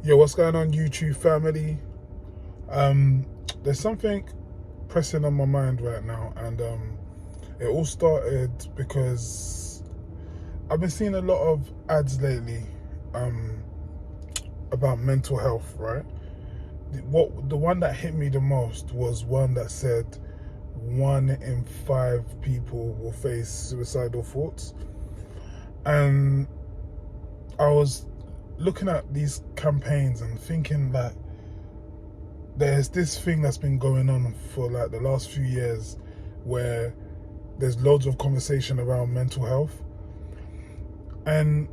Yo, what's going on, YouTube family? There's something pressing on my mind right now, and it all started because I've been seeing a lot of ads lately um, about mental health, right? The one that hit me the most was one that said 1 in 5 people will face suicidal thoughts, and I was looking at these campaigns and thinking that there's this thing that's been going on for like the last few years where there's loads of conversation around mental health, and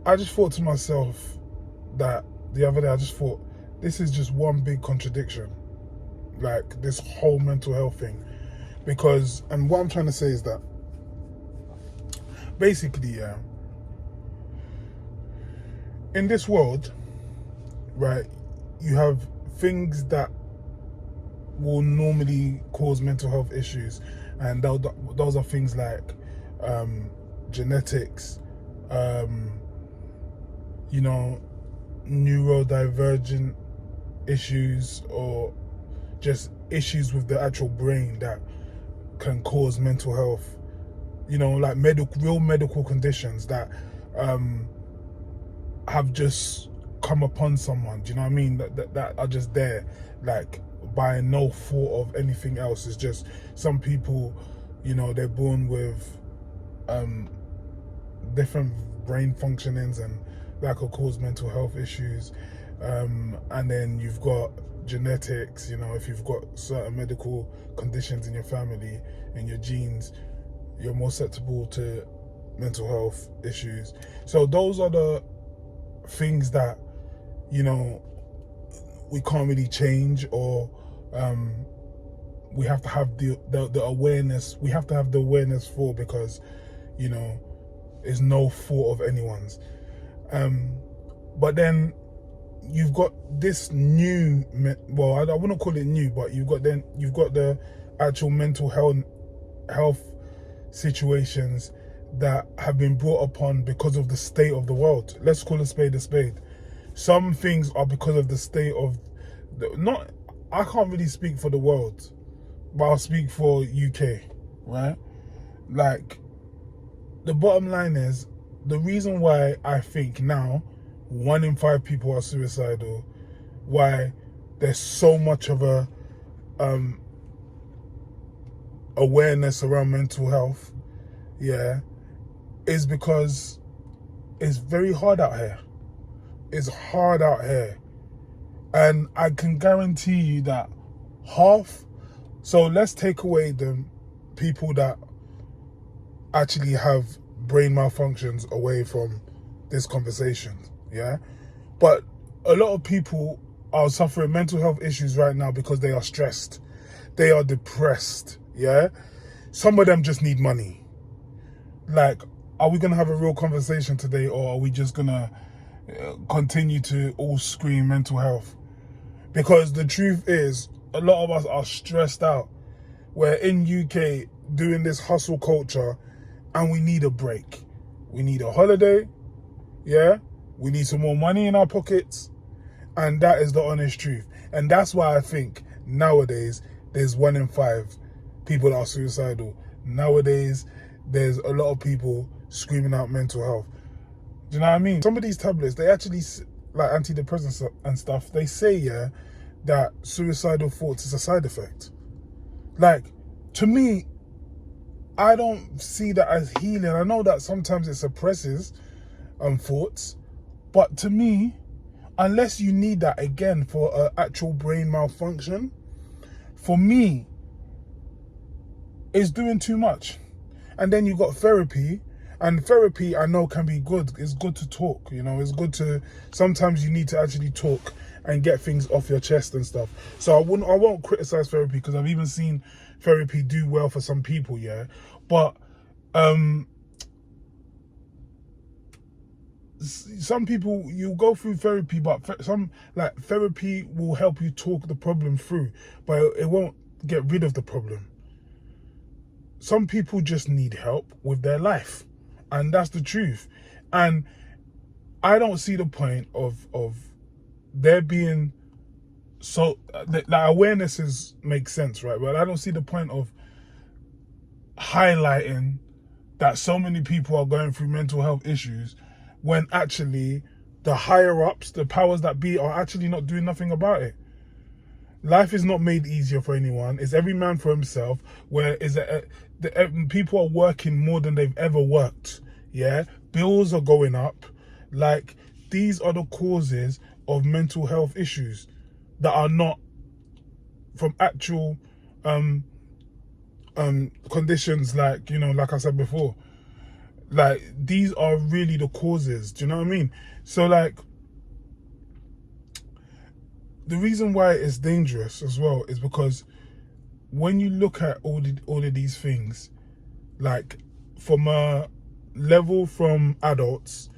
I just thought to myself that the other day, I just thought, this is just one big contradiction, like this whole mental health thing. Because, and what I'm trying to say is that basically, yeah, in this world, right, you have things that will normally cause mental health issues, and those are things like genetics, you know, neurodivergent issues, or just issues with the actual brain that can cause mental health, you know, like real medical conditions that have just come upon someone, do you know what I mean, that are just there, like by no fault of anything else. It's just some people, you know, they're born with different brain functionings, and that could cause mental health issues. And then you've got genetics, you know, if you've got certain medical conditions in your family, in your genes, you're more susceptible to mental health issues. So those are the things that, you know, we can't really change, or we have to have the awareness. We have to have the awareness for, because, you know, it's no fault of anyone's. But then you've got this new, well, I wouldn't call it new, but you've got the actual mental health situations that have been brought upon because of the state of the world. Let's call a spade a spade. Some things are because of the state of not. I can't really speak for the world, but I'll speak for UK, right? Like, the bottom line is, the reason why I think now 1 in 5 people are suicidal, why there's so much of a awareness around mental health, yeah, is because it's very hard out here. It's hard out here. And I can guarantee you that so let's take away the people that actually have brain malfunctions away from this conversation, yeah? But a lot of people are suffering mental health issues right now because they are stressed. They are depressed, yeah? Some of them just need money. Like, are we going to have a real conversation today, or are we just going to continue to all scream mental health? Because the truth is, a lot of us are stressed out. We're in UK doing this hustle culture, and we need a break. We need a holiday, yeah? We need some more money in our pockets, and that is the honest truth. And that's why I think nowadays there's 1 in 5 people that are suicidal. Nowadays, there's a lot of people screaming out mental health. Do you know what I mean? Some of these tablets, they actually, like antidepressants and stuff, they say, yeah, that suicidal thoughts is a side effect. Like, to me, I don't see that as healing. I know that sometimes it suppresses thoughts, but to me, unless you need that again for an actual brain malfunction, for me, it's doing too much. And then you got therapy, and therapy I know can be good. It's good to talk, you know, it's good to, sometimes you need to actually talk and get things off your chest and stuff. So I won't criticize therapy, because I've even seen therapy do well for some people, yeah. But some people, you go through therapy, but some, like, therapy will help you talk the problem through, but it won't get rid of the problem. Some people just need help with their life, and that's the truth. And I don't see the point of they're being so like awarenesses make sense, right? But I don't see the point of highlighting that so many people are going through mental health issues when actually the higher ups, the powers that be, are actually not doing nothing about it. Life is not made easier for anyone. It's every man for himself. Where is it? People are working more than they've ever worked. Yeah, bills are going up. Like, these are the causes of mental health issues that are not from actual conditions, like, you know, like I said before. Like, these are really the causes. Do you know what I mean? So, like, the reason why it's dangerous as well is because when you look at all of these things, like, from a level from adults,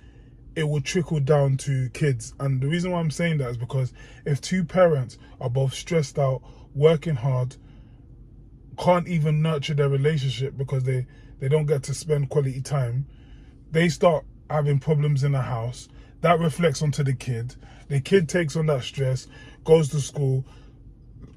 it will trickle down to kids. And the reason why I'm saying that is because if two parents are both stressed out, working hard, can't even nurture their relationship because they don't get to spend quality time, they start having problems in the house. That reflects onto the kid. The kid takes on that stress, goes to school,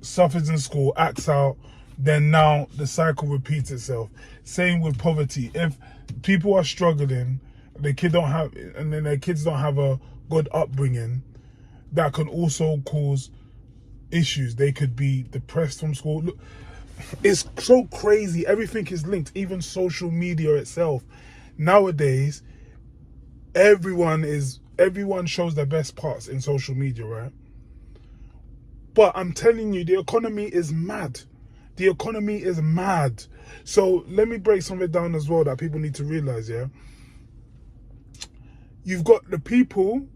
suffers in school, acts out, then now the cycle repeats itself. Same with poverty. If people are struggling, their kids don't have a good upbringing, that can also cause issues. They could be depressed from school. Look, it's so crazy. Everything is linked, even social media itself. Nowadays, everyone shows their best parts in social media, right? But I'm telling you, the economy is mad. The economy is mad. So let me break something down as well that people need to realize, yeah? You've got the people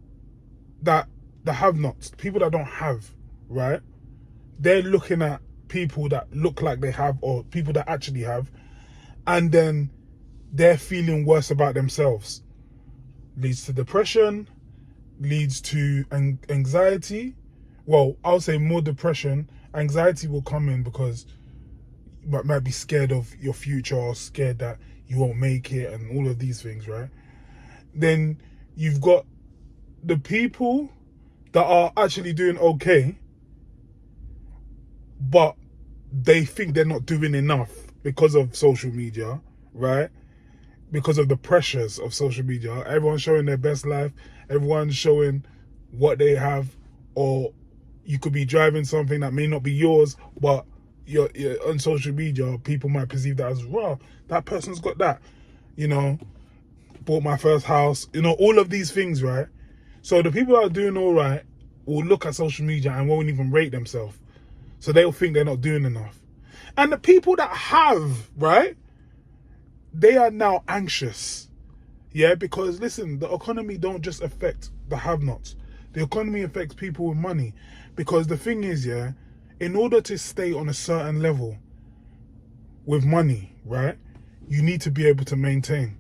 that have nots, people that don't have, right? They're looking at people that look like they have, or people that actually have, and then they're feeling worse about themselves. Leads to depression, leads to anxiety. Well, I'll say more depression. Anxiety will come in because you might be scared of your future, or scared that you won't make it, and all of these things, right? Then you've got the people that are actually doing okay, but they think they're not doing enough because of social media, right? Because of the pressures of social media. Everyone's showing their best life. Everyone's showing what they have. Or you could be driving something that may not be yours, but you're on social media, people might perceive that as, wow, that person's got that. You know, bought my first house. You know, all of these things, right? So the people that are doing all right will look at social media and won't even rate themselves. So they'll think they're not doing enough. And the people that have, right, they are now anxious. Yeah, because listen, the economy don't just affect the have-nots. The economy affects people with money. Because the thing is, yeah, in order to stay on a certain level with money, right, you need to be able to maintain.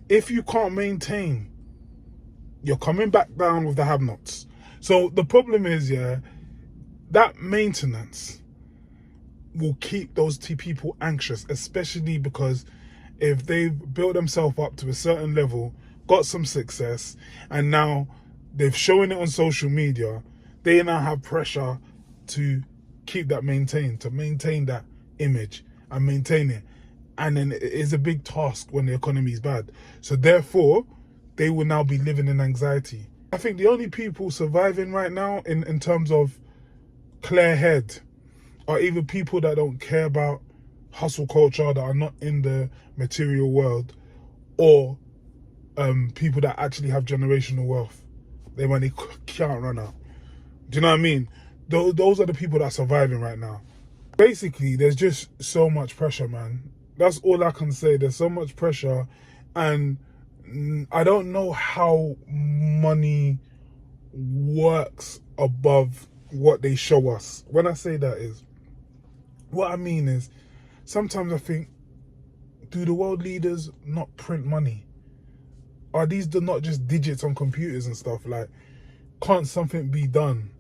If you can't maintain, you're coming back down with the have-nots. So the problem is, yeah, that maintenance will keep those two people anxious, especially because if they've built themselves up to a certain level, got some success, and now they've shown it on social media, they now have pressure to keep that maintained, to maintain that image and maintain it. And then it is a big task when the economy is bad. So therefore, they will now be living in anxiety. I think the only people surviving right now in terms of clear head are either people that don't care about hustle culture, that are not in the material world, or people that actually have generational wealth. They money can't run out. Do you know what I mean? Those are the people that are surviving right now. Basically, there's just so much pressure, man. That's all I can say. There's so much pressure, and I don't know how money works above what they show us. When I say that is, what I mean is, sometimes I think, do the world leaders not print money? Are these not just digits on computers and stuff? Like, can't something be done?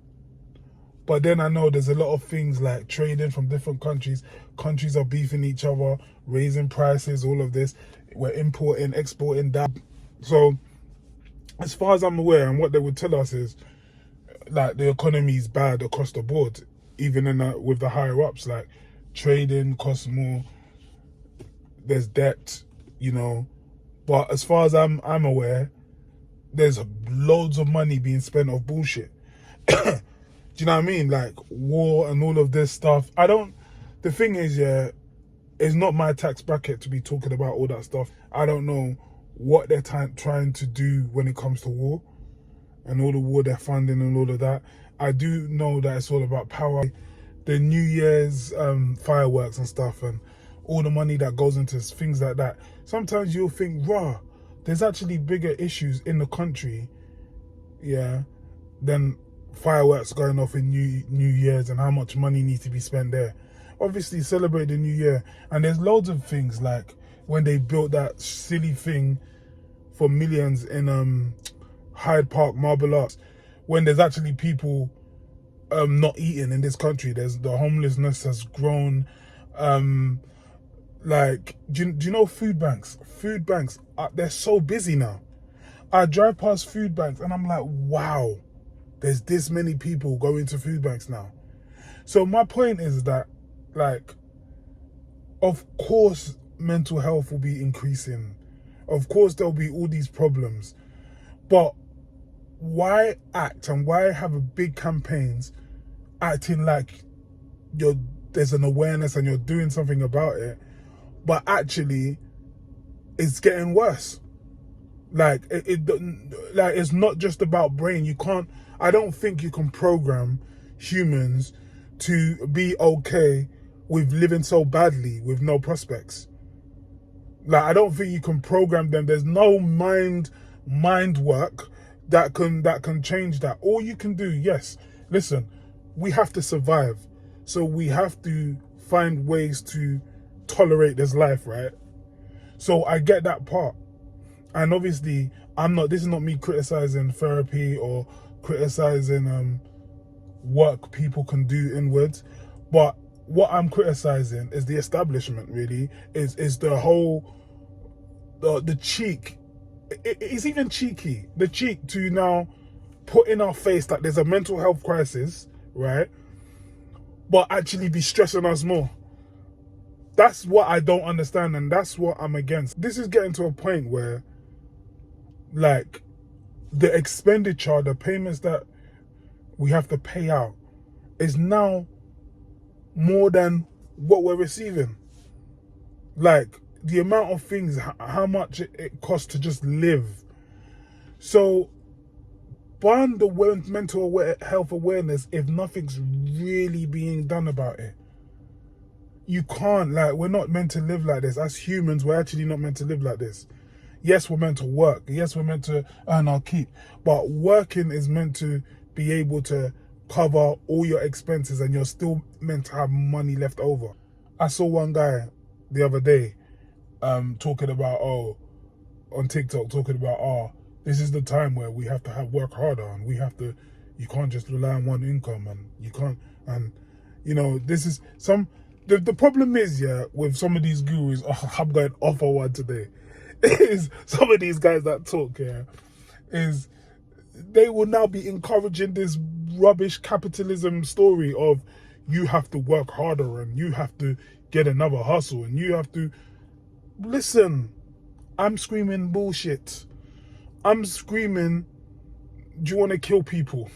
But then I know there's a lot of things like trading from different countries. Countries are beefing each other, raising prices, all of this. We're importing, exporting that. So as far as I'm aware, and what they would tell us is, like the economy is bad across the board, even with the higher ups. Like trading costs more, there's debt, you know. But as far as I'm aware, there's loads of money being spent off bullshit. Do you know what I mean? Like war and all of this stuff. The thing is, yeah, it's not my tax bracket to be talking about all that stuff. I don't know what they're trying to do when it comes to war and all the war they're funding and all of that. I do know that it's all about power. The New Year's fireworks and stuff, and all the money that goes into things like that. Sometimes you'll think, rah, there's actually bigger issues in the country, yeah, than fireworks going off in New Year's and how much money needs to be spent there. Obviously, celebrate the New Year. And there's loads of things, like when they built that silly thing for millions in Hyde Park, Marble Arts, when there's actually people not eating in this country. There's the homelessness has grown. Like, do you know food banks? Food banks, they're so busy now. I drive past food banks and I'm like, wow, there's this many people going to food banks now. So my point is that, like, of course mental health will be increasing. Of course there'll be all these problems. But why act and why have a big campaigns acting like there's an awareness and you're doing something about it, but actually it's getting worse? Like like it's not just about brain. I don't think you can program humans to be okay with living so badly with no prospects. Like, I don't think you can program them. There's no mind work that can change that. All you can do, yes, listen, we have to survive. So we have to find ways to tolerate this life, right? So I get that part. And obviously, this is not me criticizing therapy or criticizing work people can do inwards. But what I'm criticizing is the establishment, really, is the whole, the cheek. It's even cheeky, the cheek to now put in our face that there's a mental health crisis, right? But actually be stressing us more. That's what I don't understand, and that's what I'm against. This is getting to a point where, like, the expenditure, the payments that we have to pay out is now more than what we're receiving. Like, the amount of things, how much it costs to just live. So, ban the mental health awareness if nothing's really being done about it. You can't, like, we're not meant to live like this. As humans, we're actually not meant to live like this. Yes, we're meant to work. Yes, we're meant to earn our keep. But working is meant to be able to cover all your expenses, and you're still meant to have money left over. I saw one guy the other day talking about, on TikTok, talking about, this is the time where we have to work harder, and you can't just rely on one income, and you can't, and you know, this is the problem is, yeah, with some of these gurus, I'm going off on one today, is some of these guys that talk, yeah, is they will now be encouraging this rubbish capitalism story of you have to work harder and you have to get another hustle and you have to... Listen, I'm screaming bullshit. I'm screaming, do you want to kill people?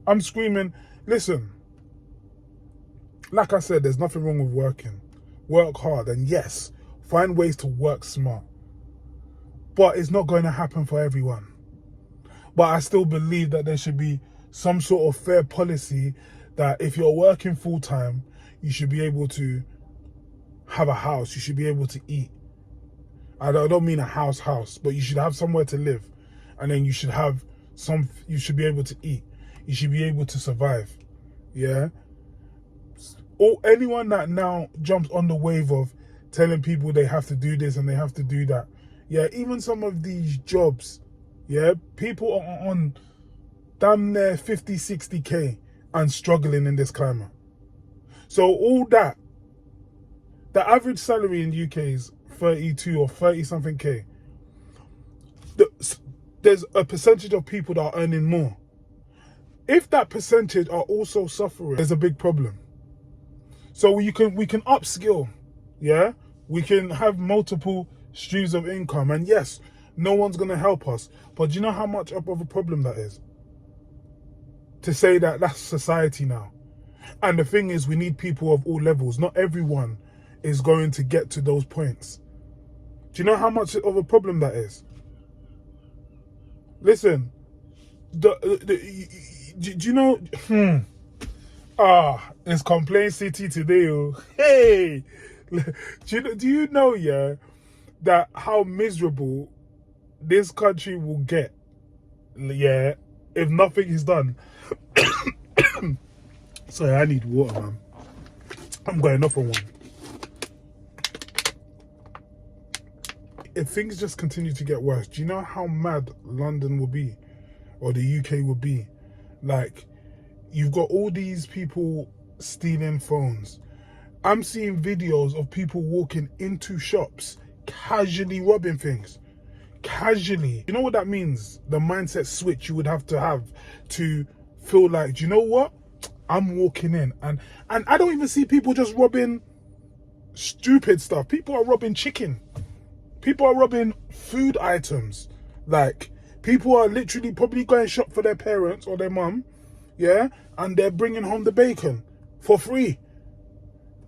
I'm screaming, listen, like I said, there's nothing wrong with working. Work hard, and yes, find ways to work smart. But it's not going to happen for everyone. But I still believe that there should be some sort of fair policy that if you're working full time, you should be able to have a house. You should be able to eat. I don't mean a house, but you should have somewhere to live. And then you should be able to eat. You should be able to survive. Yeah? Or anyone that now jumps on the wave of telling people they have to do this and they have to do that. Yeah, even some of these jobs, yeah, people are on damn near 50, 60K and struggling in this climate. So all that, the average salary in the UK is 32 or 30 something K. There's a percentage of people that are earning more. If that percentage are also suffering, there's a big problem. So we can upskill, yeah? We can have multiple streams of income, and yes, no one's gonna help us. But do you know how much of a problem that is? To say that that's society now. And the thing is, we need people of all levels. Not everyone is going to get to those points. Do you know how much of a problem that is? Listen, do you know? It's Complaint City today. Oh. Hey, do you know, yeah, that how miserable this country will get, yeah, if nothing is done. Sorry, I need water, man. I'm going off on one. If things just continue to get worse, do you know how mad London will be, or the UK will be? Like, you've got all these people stealing phones. I'm seeing videos of people walking into shops, casually robbing things. Casually. You know what that means? The mindset switch you would have to feel like, do you know what? I'm walking in. And I don't even see people just robbing stupid stuff. People are robbing chicken. People are robbing food items. Like, people are literally probably going shop for their parents or their mum, yeah? And they're bringing home the bacon for free.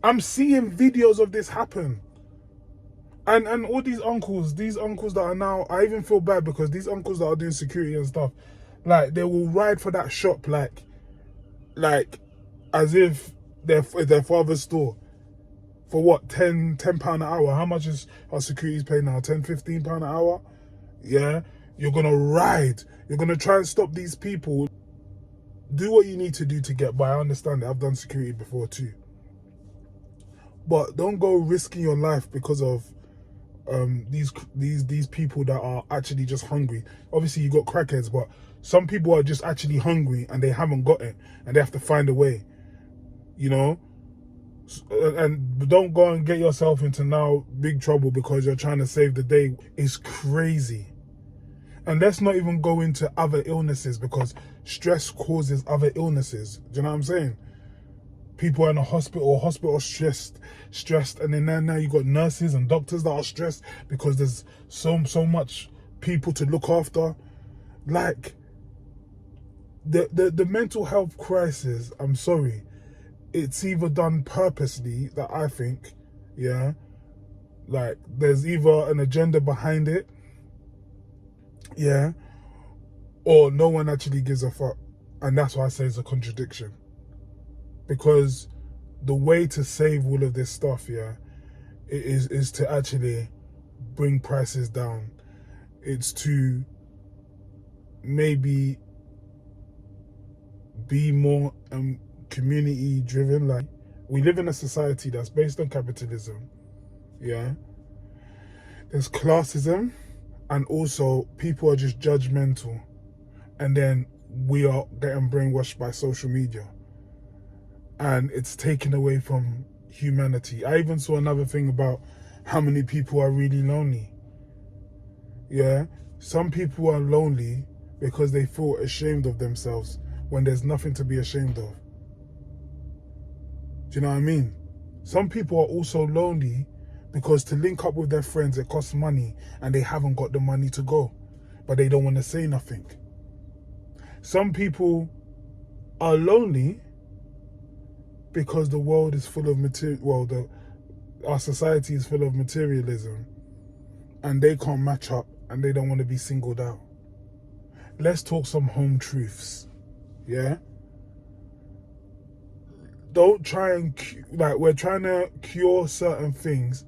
I'm seeing videos of this happen. And all these uncles that are now, I even feel bad because these uncles that are doing security and stuff, like, they will ride for that shop like as if they're their father's store. For what, £10 an hour? How much is our security's paying now? £10-15 an hour? Yeah? You're gonna ride. You're gonna try and stop these people. Do what you need to do to get by. I understand that. I've done security before too. But don't go risking your life because of these people that are actually just hungry. Obviously you got crackheads, but some people are just actually hungry and they haven't got it and they have to find a way, you know. And don't go and get yourself into now big trouble because you're trying to save the day. It's crazy. And let's not even go into other illnesses, because stress causes other illnesses. Do you know what I'm saying? People are in a hospital stressed, and then now you got nurses and doctors that are stressed because there's so much people to look after. Like, the mental health crisis, I'm sorry, it's either done purposely, that I think, yeah, like there's either an agenda behind it, yeah, or no one actually gives a fuck. And that's why I say it's a contradiction. Because the way to save all of this stuff, yeah, is to actually bring prices down. It's to maybe be more community driven. Like, we live in a society that's based on capitalism, yeah. There's classism, and also people are just judgmental, and then we are getting brainwashed by social media. And it's taken away from humanity. I even saw another thing about how many people are really lonely. Yeah, some people are lonely because they feel ashamed of themselves when there's nothing to be ashamed of. Do you know what I mean? Some people are also lonely because to link up with their friends, it costs money and they haven't got the money to go, but they don't want to say nothing. Some people are lonely because the world is full of our society is full of materialism, and they can't match up and they don't want to be singled out. Let's talk some home truths, yeah? Don't try and, like, we're trying to cure certain things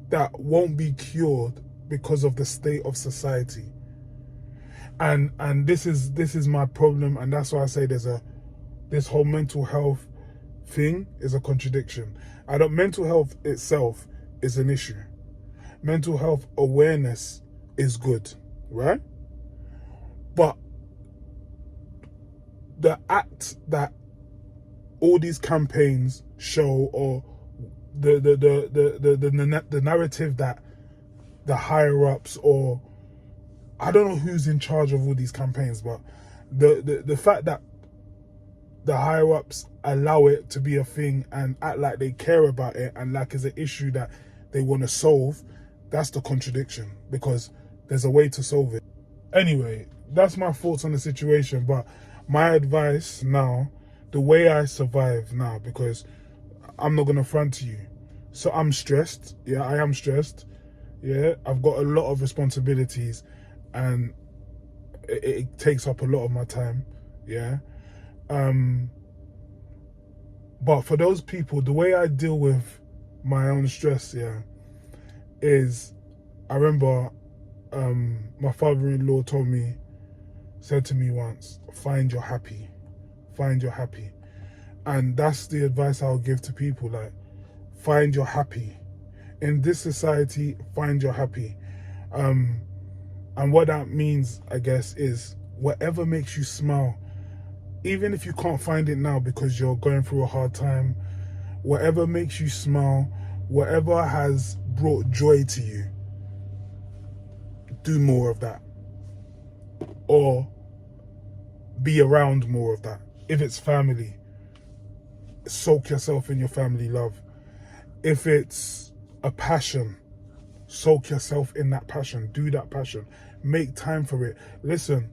that won't be cured because of the state of society. And this is my problem, and that's why I say this whole mental health thing is a contradiction. Mental health itself is an issue. Mental health awareness is good, right? But the act that all these campaigns show, or the narrative that the higher ups, or I don't know who's in charge of all these campaigns, but The fact that the higher ups allow it to be a thing and act like they care about it and like it's an issue that they want to solve, that's the contradiction, because there's a way to solve it. Anyway, that's my thoughts on the situation. But my advice now, the way I survive now, because I'm not going to front to you. So I'm stressed. Yeah, I am stressed. Yeah, I've got a lot of responsibilities and it takes up a lot of my time. Yeah. But for those people, the way I deal with my own stress, yeah, is I remember my father-in-law said to me once, find your happy. Find your happy. And that's the advice I'll give to people, like, find your happy. In this society, find your happy. And what that means, I guess, is whatever makes you smile. Even if you can't find it now because you're going through a hard time, whatever makes you smile, whatever has brought joy to you, do more of that. Or be around more of that. If it's family, soak yourself in your family love. If it's a passion, soak yourself in that passion. Do that passion. Make time for it. Listen,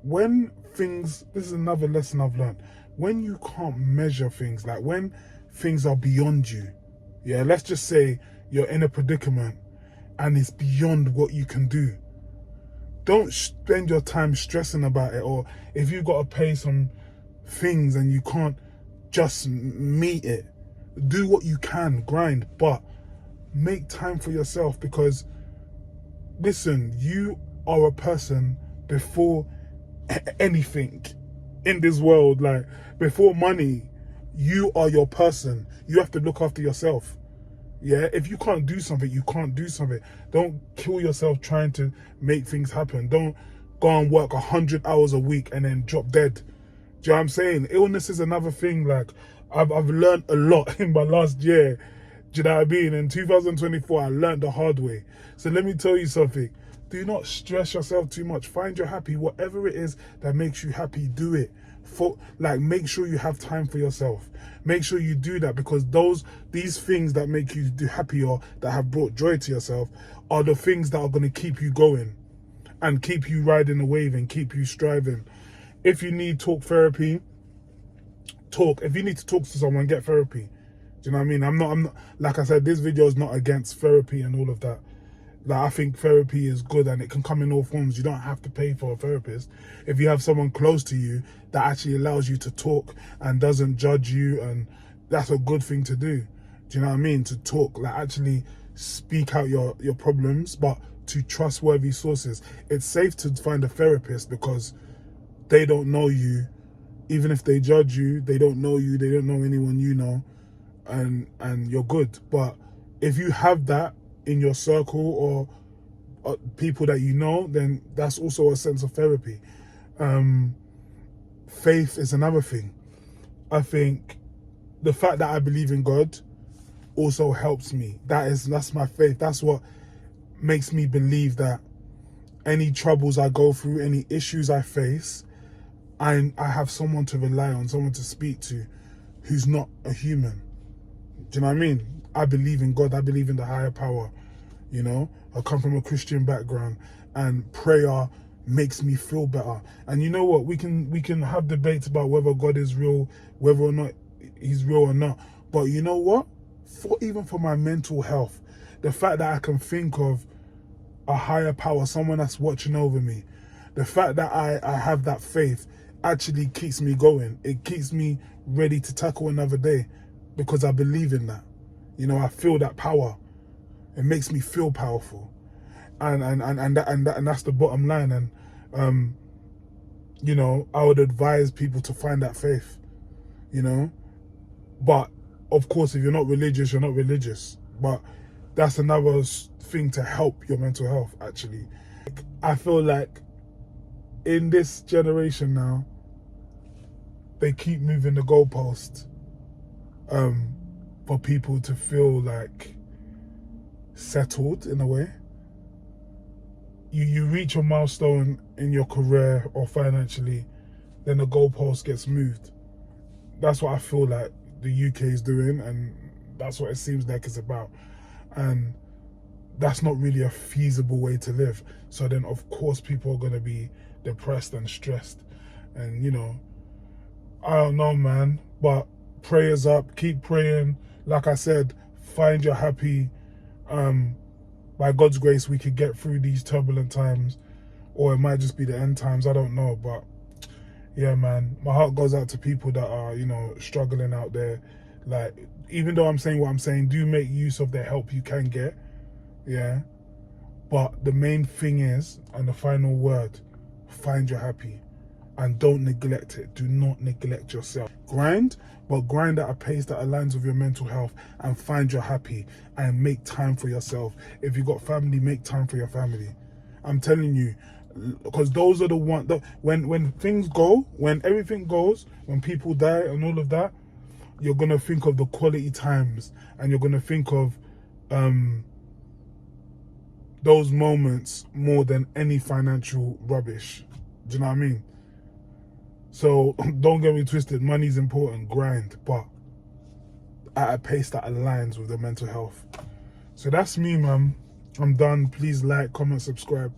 when things, this is another lesson I've learned. When you can't measure things, like when things are beyond you, yeah, let's just say you're in a predicament and it's beyond what you can do. Don't spend your time stressing about it, or if you've got to pay some things and you can't just meet it, do what you can, grind, but make time for yourself, because listen, you are a person before anything in this world. Like, before money, you are your person. You have to look after yourself. Yeah, if you can't do something, you can't do something. Don't kill yourself trying to make things happen. Don't go and work 100 hours a week and then drop dead. Do you know what I'm saying? Illness is another thing. Like, I've learned a lot in my last year. Do you know what I mean? In 2024, I learned the hard way. So let me tell you something. Do not stress yourself too much. Find your happy. Whatever it is that makes you happy, do it. Make sure you have time for yourself. Make sure you do that, because these things that make you happy or that have brought joy to yourself are the things that are going to keep you going and keep you riding the wave and keep you striving. If you need talk therapy, talk. If you need to talk to someone, get therapy. Do you know what I mean? I'm not, like I said, this video is not against therapy and all of that. Like, I think therapy is good and it can come in all forms. You don't have to pay for a therapist. If you have someone close to you that actually allows you to talk and doesn't judge you, and that's a good thing to do. Do you know what I mean? To talk, like actually speak out your problems, but to trustworthy sources. It's safe to find a therapist because they don't know you. Even if they judge you, they don't know you. They don't know anyone you know, and you're good. But if you have that in your circle or people that you know, then that's also a sense of therapy. Faith is another thing. I think the fact that I believe in God also helps me. That's my faith. That's what makes me believe that any troubles I go through, any issues I face, I have someone to rely on, someone to speak to who's not a human. Do you know what I mean? I believe in God. I believe in the higher power. I come from a Christian background, and prayer makes me feel better. And you know what? We can have debates about whether God is real, whether or not he's real or not. But you know what? Even for my mental health, the fact that I can think of a higher power, someone that's watching over me, the fact that I have that faith actually keeps me going. It keeps me ready to tackle another day because I believe in that. I feel that power. It makes me feel powerful, and that's the bottom line. And I would advise people to find that faith. But of course, if you're not religious, you're not religious. But that's another thing to help your mental health. Actually, I feel like in this generation now, they keep moving the goalpost for people to feel like settled in a way. you reach a milestone in your career or financially, then the goalpost gets moved. That's what I feel like the UK is doing, and that's what it seems like it's about. And that's not really a feasible way to live. So then, of course, people are going to be depressed and stressed. And, you know, I don't know, man. But prayers up, keep praying. Like I said, find your happy. By God's grace, we could get through these turbulent times. Or it might just be the end times, I don't know. But yeah, man, my heart goes out to people that are, you know, struggling out there. Like, even though I'm saying what I'm saying, do make use of the help you can get. Yeah. But the main thing is, and the final word, find your happy. And don't neglect it. Do not neglect yourself. Grind, but grind at a pace that aligns with your mental health, and find your happy and make time for yourself. If you got family, make time for your family. I'm telling you, because those are the ones that when things go, when everything goes, when people die and all of that, you're gonna think of the quality times, and you're gonna think of those moments more than any financial rubbish. Do you know what I mean? So don't get me twisted, money's important, grind, but at a pace that aligns with the mental health. So that's me, man. I'm done. Please like, comment, subscribe.